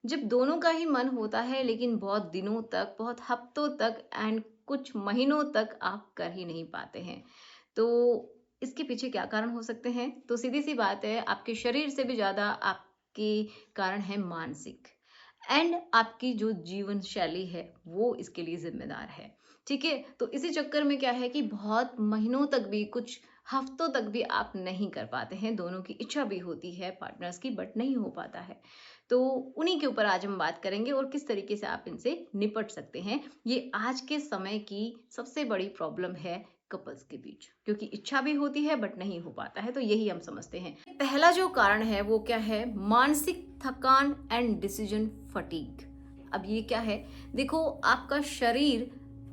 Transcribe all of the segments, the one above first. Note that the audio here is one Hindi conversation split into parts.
जब दोनों का ही मन होता है लेकिन बहुत दिनों तक, बहुत हफ्तों तक एंड कुछ महीनों तक आप कर ही नहीं पाते हैं। तो इसके पीछे क्या कारण हो सकते हैं? तो सीधी-सी बात है, आपके शरीर से भी ज़्यादा आपके कारण है मानसिक एंड आपकी जो जीवन शैली है, वो इसके लिए ज़िम्मेदार है। ठीक है? तो इसी चक्कर में क्या है कि बहुत महीनों तक भी, कुछ हफ्तों तक भी आप नहीं कर पाते हैं। दोनों की इच्छा भी होती है पार्टनर्स की, बट नहीं हो पाता है। तो उन्हीं के ऊपर आज हम बात करेंगे और किस तरीके से आप इनसे निपट सकते हैं। ये आज के समय की सबसे बड़ी प्रॉब्लम है कपल्स के बीच, क्योंकि इच्छा भी होती है बट नहीं हो पाता है, तो यही हम समझते हैं। पहला जो कारण है वो क्या है? मानसिक थकान एंड डिसीजन फटीग। अब ये क्या है? देखो, आपका शरीर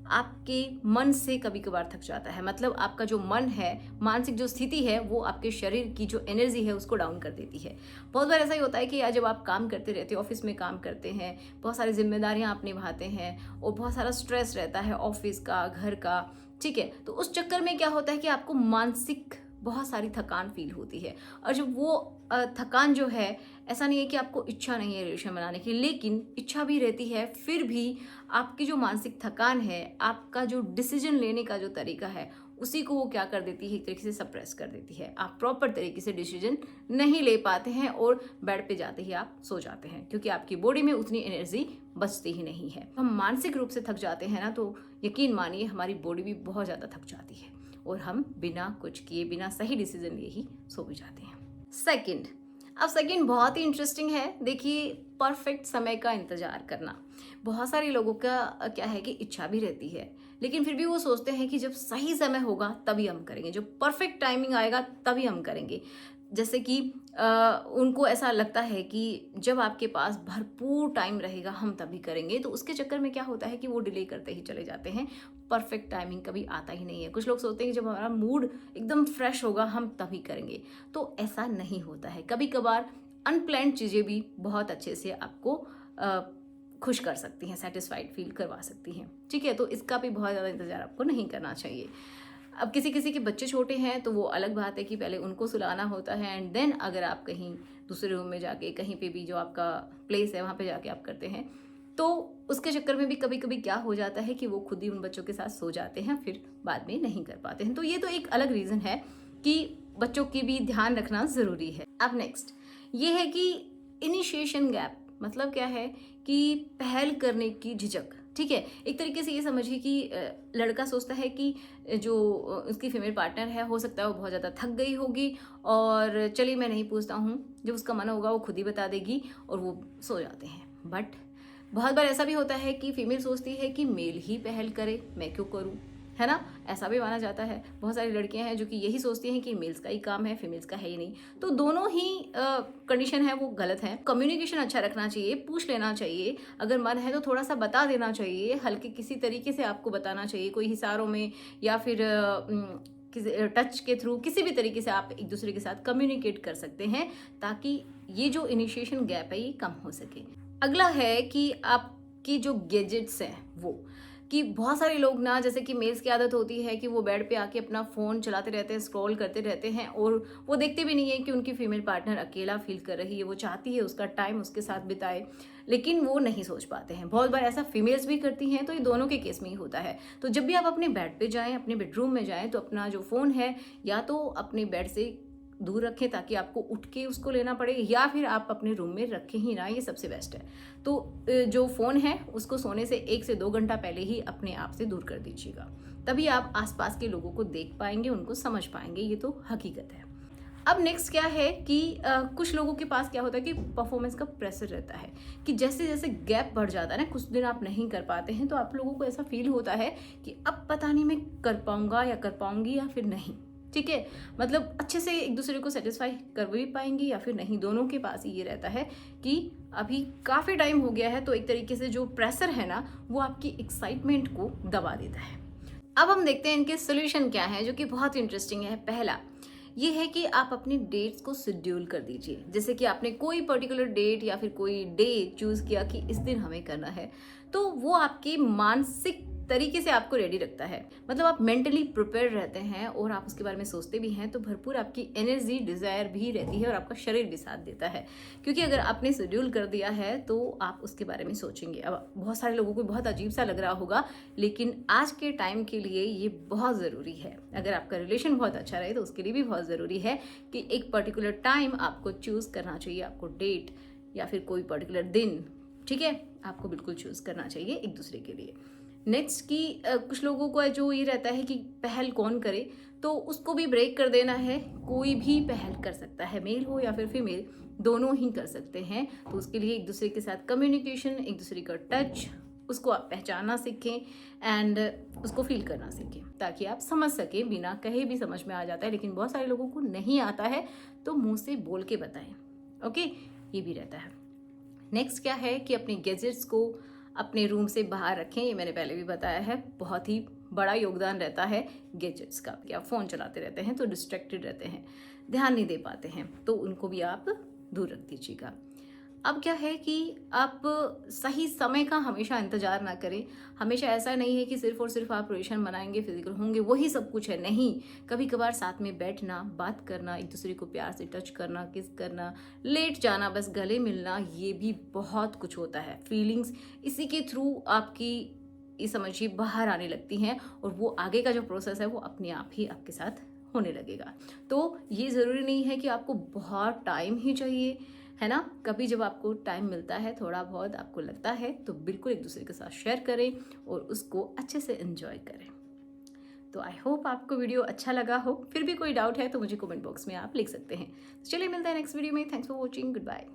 आपके मन से कभी कभार थक जाता है। मतलब आपका जो मन है, मानसिक जो स्थिति है, वो आपके शरीर की जो एनर्जी है उसको डाउन कर देती है। बहुत बार ऐसा ही होता है कि यार, जब आप काम करते रहते हो, ऑफिस में काम करते हैं, बहुत सारी जिम्मेदारियां आप निभाते हैं और बहुत सारा स्ट्रेस रहता है ऑफिस का, घर का। ठीक है, तो उस चक्कर में क्या होता है कि आपको मानसिक बहुत सारी थकान फील होती है। और जब वो थकान जो है, ऐसा नहीं है कि आपको इच्छा नहीं है रिलेशन बनाने की, लेकिन इच्छा भी रहती है, फिर भी आपकी जो मानसिक थकान है, आपका जो डिसीजन लेने का जो तरीका है, उसी को वो क्या कर देती है, एक तरीके से सप्रेस कर देती है। आप प्रॉपर तरीके से डिसीजन नहीं ले पाते हैं और बेड पे जाते ही आप सो जाते हैं, क्योंकि आपकी बॉडी में उतनी एनर्जी बचती ही नहीं है। हम मानसिक रूप से थक जाते हैं ना, तो यकीन मानिए हमारी बॉडी भी बहुत ज़्यादा थक जाती है और हम बिना कुछ किए, बिना सही डिसीजन लिए ही सो भी जाते हैं। सेकंड, अब सेकंड बहुत ही इंटरेस्टिंग है। देखिए, परफेक्ट समय का इंतजार करना। बहुत सारे लोगों का क्या है कि इच्छा भी रहती है, लेकिन फिर भी वो सोचते हैं कि जब सही समय होगा तभी हम करेंगे, जब परफेक्ट टाइमिंग आएगा तभी हम करेंगे। जैसे कि उनको ऐसा लगता है कि जब आपके पास भरपूर टाइम रहेगा हम तभी करेंगे, तो उसके चक्कर में क्या होता है कि वो डिले करते ही चले जाते हैं। परफेक्ट टाइमिंग कभी आता ही नहीं है। कुछ लोग सोचते हैं कि जब हमारा मूड एकदम फ्रेश होगा हम तभी करेंगे, तो ऐसा नहीं होता है। कभी कभार अनप्लान्ड चीज़ें भी बहुत अच्छे से आपको खुश कर सकती हैं, सेटिस्फाइड फील करवा सकती हैं। ठीक है, तो इसका भी बहुत ज़्यादा इंतज़ार आपको नहीं करना चाहिए। अब किसी किसी के बच्चे छोटे हैं तो वो अलग बात है कि पहले उनको सुलाना होता है एंड देन अगर आप कहीं दूसरे रूम में जाके, कहीं पे भी जो आपका प्लेस है वहाँ पे जाके आप करते हैं, तो उसके चक्कर में भी कभी कभी क्या हो जाता है कि वो खुद ही उन बच्चों के साथ सो जाते हैं, फिर बाद में नहीं कर पाते हैं। तो ये तो एक अलग रीज़न है कि बच्चों की भी ध्यान रखना ज़रूरी है। अब नेक्स्ट ये है कि इनिशिएशन गैप। मतलब क्या है कि पहल करने की झिझक। ठीक है, एक तरीके से ये समझिए कि लड़का सोचता है कि जो उसकी फीमेल पार्टनर है, हो सकता है वो बहुत ज़्यादा थक गई होगी और चलिए मैं नहीं पूछता हूँ, जब उसका मन होगा वो खुद ही बता देगी और वो सो जाते हैं। बट बहुत बार ऐसा भी होता है कि फीमेल सोचती है कि मेल ही पहल करे, मैं क्यों करूँ, है ना? ऐसा भी माना जाता है। बहुत सारी लड़कियां हैं जो कि यही सोचती हैं कि मेल्स का ही काम है, फीमेल्स का है ही नहीं। तो दोनों ही कंडीशन है वो गलत है। कम्युनिकेशन अच्छा रखना चाहिए, पूछ लेना चाहिए, अगर मन है तो थोड़ा सा बता देना चाहिए, हल्के किसी तरीके से आपको बताना चाहिए, कोई इशारों में या फिर किसी टच के थ्रू, किसी भी तरीके से आप एक दूसरे के साथ कम्युनिकेट कर सकते हैं, ताकि ये जो इनिशिएशन गैप है ये कम हो सके। अगला है कि आपकी जो गैजेट्स हैं वो, कि बहुत सारे लोग ना, जैसे कि मेल्स की आदत होती है कि वो बेड पे आके अपना फ़ोन चलाते रहते हैं, स्क्रॉल करते रहते हैं और वो देखते भी नहीं है कि उनकी फीमेल पार्टनर अकेला फील कर रही है, वो चाहती है उसका टाइम उसके साथ बिताए, लेकिन वो नहीं सोच पाते हैं। बहुत बार ऐसा फीमेल्स भी करती हैं, तो ये दोनों के केस में ही होता है। तो जब भी आप अपने बेड पे जाएं, अपने बेडरूम में जाएं, तो अपना जो फ़ोन है या तो अपने बेड से दूर रखें ताकि आपको उठ के उसको लेना पड़े, या फिर आप अपने रूम में रखें ही ना, ये सबसे बेस्ट है। तो जो फ़ोन है उसको सोने से 1 से 2 घंटा पहले ही अपने आप से दूर कर दीजिएगा, तभी आप आसपास के लोगों को देख पाएंगे, उनको समझ पाएंगे, ये तो हकीकत है। अब नेक्स्ट क्या है कि कुछ लोगों के पास क्या होता है कि परफॉर्मेंस का प्रेशर रहता है, कि जैसे जैसे गैप बढ़ जाता है ना, कुछ दिन आप नहीं कर पाते हैं, तो आप लोगों को ऐसा फील होता है कि अब पता नहीं मैं कर पाऊंगा या कर पाऊंगी या फिर नहीं। ठीक है, मतलब अच्छे से एक दूसरे को सेटिस्फाई कर भी पाएंगी या फिर नहीं, दोनों के पास ही ये रहता है कि अभी काफ़ी टाइम हो गया है, तो एक तरीके से जो प्रेशर है ना, वो आपकी एक्साइटमेंट को दबा देता है। अब हम देखते हैं इनके सोल्यूशन क्या है, जो कि बहुत इंटरेस्टिंग है। पहला ये है कि आप अपनी डेट्स को शेड्यूल कर दीजिए। जैसे कि आपने कोई पर्टिकुलर डेट या फिर कोई डे चूज किया कि इस दिन हमें करना है, तो वो आपकी मानसिक तरीके से आपको रेडी रखता है। मतलब आप मेंटली प्रिपेयर रहते हैं और आप उसके बारे में सोचते भी हैं, तो भरपूर आपकी एनर्जी, डिज़ायर भी रहती है और आपका शरीर भी साथ देता है। क्योंकि अगर आपने शेड्यूल कर दिया है तो आप उसके बारे में सोचेंगे। अब बहुत सारे लोगों को बहुत अजीब सा लग रहा होगा, लेकिन आज के टाइम के लिए ये बहुत ज़रूरी है। अगर आपका रिलेशन बहुत अच्छा रहे तो उसके लिए भी बहुत ज़रूरी है कि एक पर्टिकुलर टाइम आपको चूज़ करना चाहिए, आपको डेट या फिर कोई पर्टिकुलर दिन, ठीक है, आपको बिल्कुल चूज़ करना चाहिए एक दूसरे के लिए। नेक्स्ट की कुछ लोगों को जो ये रहता है कि पहल कौन करे, तो उसको भी ब्रेक कर देना है। कोई भी पहल कर सकता है, मेल हो या फिर फीमेल, दोनों ही कर सकते हैं। तो उसके लिए एक दूसरे के साथ कम्युनिकेशन, एक दूसरे का टच, उसको आप पहचानना सीखें एंड उसको फील करना सीखें, ताकि आप समझ सकें। बिना कहे भी समझ में आ जाता है, लेकिन बहुत सारे लोगों को नहीं आता है, तो मुंह से बोल के बताएं। ओके, ये भी रहता है। नेक्स्ट क्या है कि अपने गैजेट्स को अपने रूम से बाहर रखें। ये मैंने पहले भी बताया है, बहुत ही बड़ा योगदान रहता है गैजेट्स का। कि आप फ़ोन चलाते रहते हैं तो डिस्ट्रैक्टेड रहते हैं, ध्यान नहीं दे पाते हैं, तो उनको भी आप दूर रख दीजिएगा। अब क्या है कि आप सही समय का हमेशा इंतजार ना करें। हमेशा ऐसा नहीं है कि सिर्फ और सिर्फ आप रिलेशन बनाएंगे, फिजिकल होंगे, वही सब कुछ है। नहीं, कभी कभार साथ में बैठना, बात करना, एक दूसरे को प्यार से टच करना, किस करना, लेट जाना, बस गले मिलना, ये भी बहुत कुछ होता है। फीलिंग्स इसी के थ्रू आपकी, ये समझिए, बाहर आने लगती हैं और वो आगे का जो प्रोसेस है वो अपने आप ही आपके साथ होने लगेगा। तो ये ज़रूरी नहीं है कि आपको बहुत टाइम ही चाहिए, है ना। कभी जब आपको टाइम मिलता है, थोड़ा बहुत आपको लगता है, तो बिल्कुल एक दूसरे के साथ शेयर करें और उसको अच्छे से एंजॉय करें। तो आई होप आपको वीडियो अच्छा लगा हो। फिर भी कोई डाउट है तो मुझे कमेंट बॉक्स में आप लिख सकते हैं। चलिए मिलते हैं नेक्स्ट वीडियो में। Thanks for watching, good bye.